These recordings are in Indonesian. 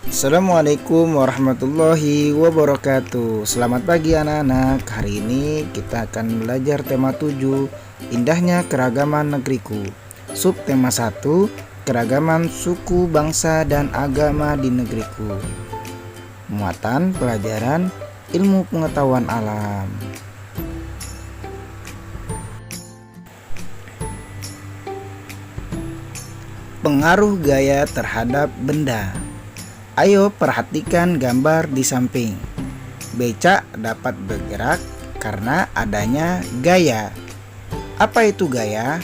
Assalamualaikum warahmatullahi wabarakatuh. Selamat pagi anak-anak. Hari ini kita akan belajar tema 7, Indahnya Keragaman Negeriku. Subtema 1, Keragaman suku, bangsa, dan agama di negeriku. Muatan pelajaran ilmu pengetahuan alam. Pengaruh gaya terhadap benda. Ayo perhatikan gambar di samping. Becak dapat bergerak karena adanya gaya. Apa itu gaya?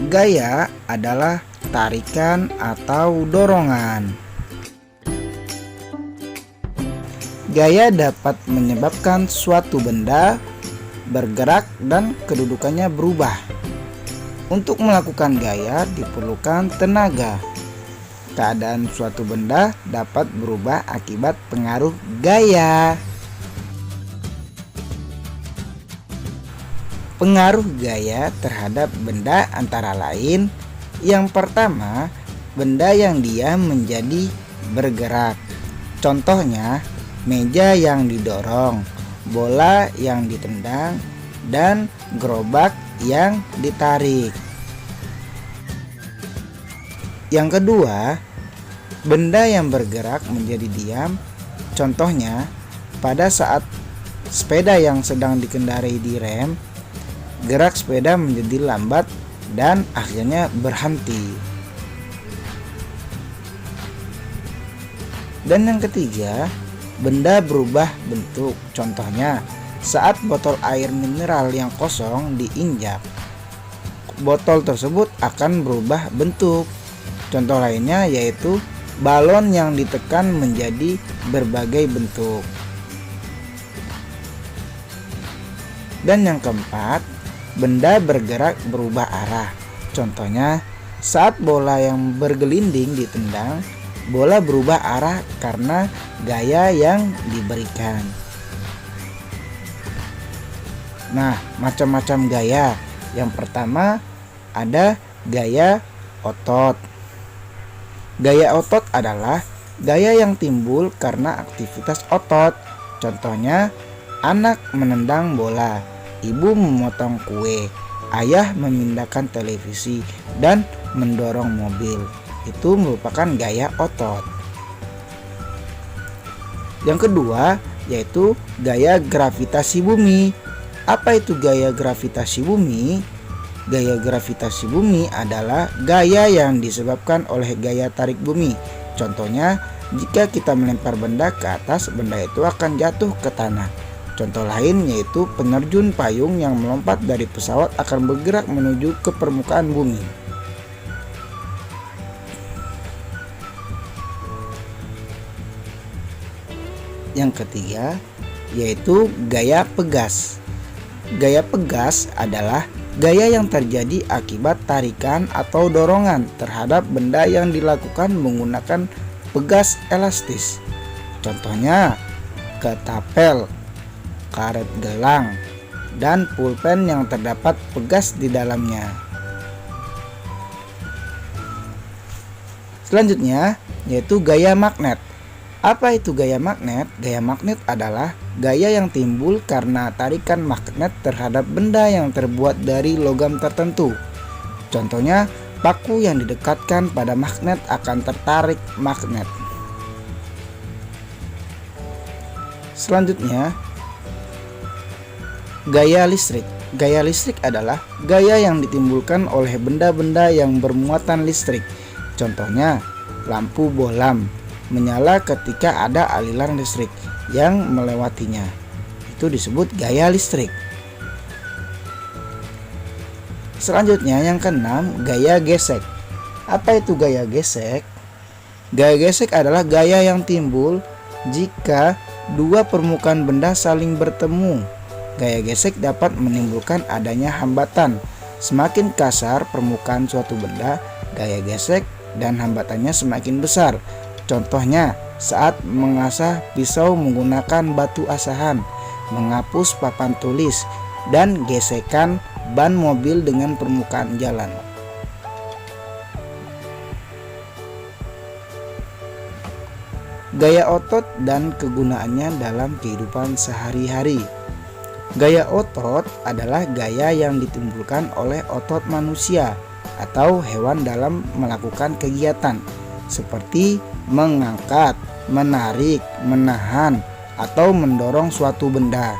Gaya adalah tarikan atau dorongan. Gaya dapat menyebabkan suatu benda bergerak dan kedudukannya berubah. Untuk melakukan gaya diperlukan tenaga. Keadaan suatu benda dapat berubah akibat pengaruh gaya. Pengaruh gaya terhadap benda antara lain: yang pertama, benda yang diam menjadi bergerak. Contohnya, meja yang didorong, bola yang ditendang, dan gerobak yang ditarik. Yang kedua, benda yang bergerak menjadi diam. Contohnya, pada saat sepeda yang sedang dikendarai direm, gerak sepeda menjadi lambat dan akhirnya berhenti. Dan yang ketiga, benda berubah bentuk. Contohnya, saat botol air mineral yang kosong diinjak, botol tersebut akan berubah bentuk. Contoh lainnya yaitu balon yang ditekan menjadi berbagai bentuk. Dan yang keempat, benda bergerak berubah arah. Contohnya, saat bola yang bergelinding ditendang, bola berubah arah karena gaya yang diberikan. Nah, macam-macam gaya. Yang pertama ada gaya otot. Gaya otot adalah gaya yang timbul karena aktivitas otot. Contohnya, anak menendang bola, ibu memotong kue, ayah memindahkan televisi, dan mendorong mobil. Itu merupakan gaya otot. Yang kedua yaitu gaya gravitasi bumi. Apa itu gaya gravitasi bumi? Gaya gravitasi bumi adalah gaya yang disebabkan oleh gaya tarik bumi. Contohnya, jika kita melempar benda ke atas, benda itu akan jatuh ke tanah. Contoh lain yaitu penerjun payung yang melompat dari pesawat akan bergerak menuju ke permukaan bumi. Yang ketiga yaitu gaya pegas. Gaya pegas adalah gaya yang terjadi akibat tarikan atau dorongan terhadap benda yang dilakukan menggunakan pegas elastis. Contohnya, ketapel, karet gelang, dan pulpen yang terdapat pegas di dalamnya. Selanjutnya yaitu gaya magnet. Apa itu gaya magnet? Gaya magnet adalah gaya yang timbul karena tarikan magnet terhadap benda yang terbuat dari logam tertentu. Contohnya, paku yang didekatkan pada magnet akan tertarik magnet. Selanjutnya, gaya listrik. Gaya listrik adalah gaya yang ditimbulkan oleh benda-benda yang bermuatan listrik. Contohnya, lampu bohlam menyala ketika ada aliran listrik yang melewatinya. Itu disebut gaya listrik. Selanjutnya yang keenam, gaya gesek. Apa itu gaya gesek? Gaya gesek adalah gaya yang timbul jika dua permukaan benda saling bertemu. Gaya gesek dapat menimbulkan adanya hambatan. Semakin kasar permukaan suatu benda, gaya gesek dan hambatannya semakin besar. Contohnya, saat mengasah pisau menggunakan batu asahan, menghapus papan tulis, dan gesekan ban mobil dengan permukaan jalan. Gaya otot dan kegunaannya dalam kehidupan sehari-hari. Gaya otot adalah gaya yang ditimbulkan oleh otot manusia atau hewan dalam melakukan kegiatan seperti mengangkat, menarik, menahan, atau mendorong suatu benda.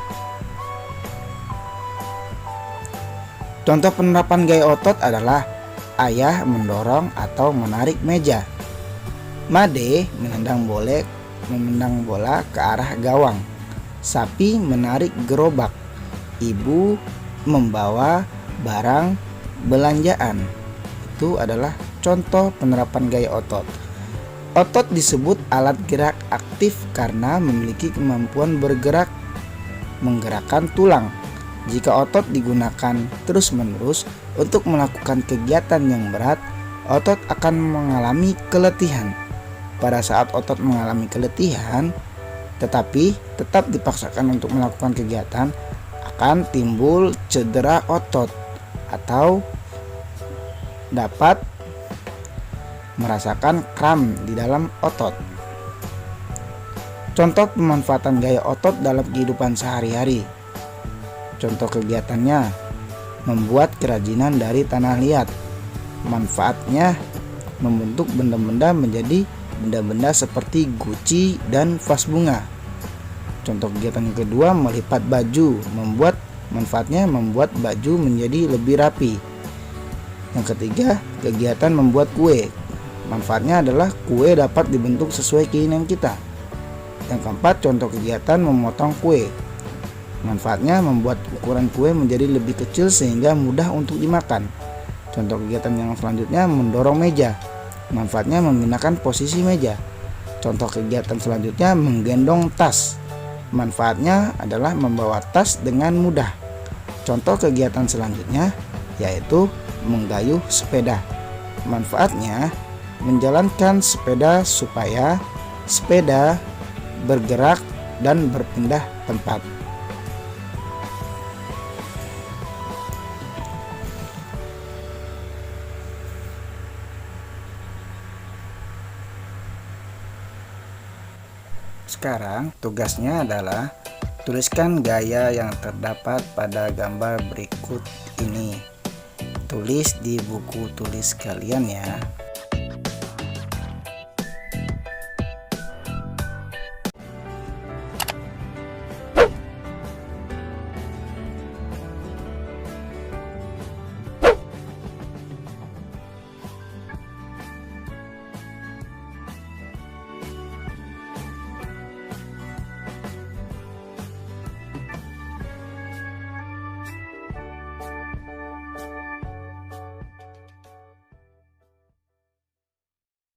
Contoh penerapan gaya otot adalah ayah mendorong atau menarik meja. Made memandang bola ke arah gawang. Sapi menarik gerobak. Ibu membawa barang belanjaan. Itu adalah contoh penerapan gaya otot. Otot disebut alat gerak aktif karena memiliki kemampuan bergerak, menggerakkan tulang. Jika otot digunakan terus-menerus untuk melakukan kegiatan yang berat, otot akan mengalami keletihan. Pada saat otot mengalami keletihan, tetapi tetap dipaksakan untuk melakukan kegiatan, akan timbul cedera otot atau dapat merasakan kram di dalam otot. Contoh pemanfaatan gaya otot dalam kehidupan sehari-hari. Contoh kegiatannya, membuat kerajinan dari tanah liat. Manfaatnya, membentuk benda-benda menjadi benda-benda seperti guci dan vas bunga. Contoh kegiatan yang kedua, melipat baju. Manfaatnya membuat baju menjadi lebih rapi. Yang ketiga, kegiatan membuat kue. Manfaatnya adalah kue dapat dibentuk sesuai keinginan kita. Yang keempat, contoh kegiatan memotong kue. Manfaatnya membuat ukuran kue menjadi lebih kecil sehingga mudah untuk dimakan. Contoh kegiatan yang selanjutnya, mendorong meja. Manfaatnya memindahkan posisi meja. Contoh kegiatan selanjutnya, menggendong tas. Manfaatnya adalah membawa tas dengan mudah. Contoh kegiatan selanjutnya yaitu menggayuh sepeda. Manfaatnya menjalankan sepeda supaya sepeda bergerak dan berpindah tempat. Sekarang tugasnya adalah tuliskan gaya yang terdapat pada gambar berikut ini. Tulis di buku tulis kalian ya.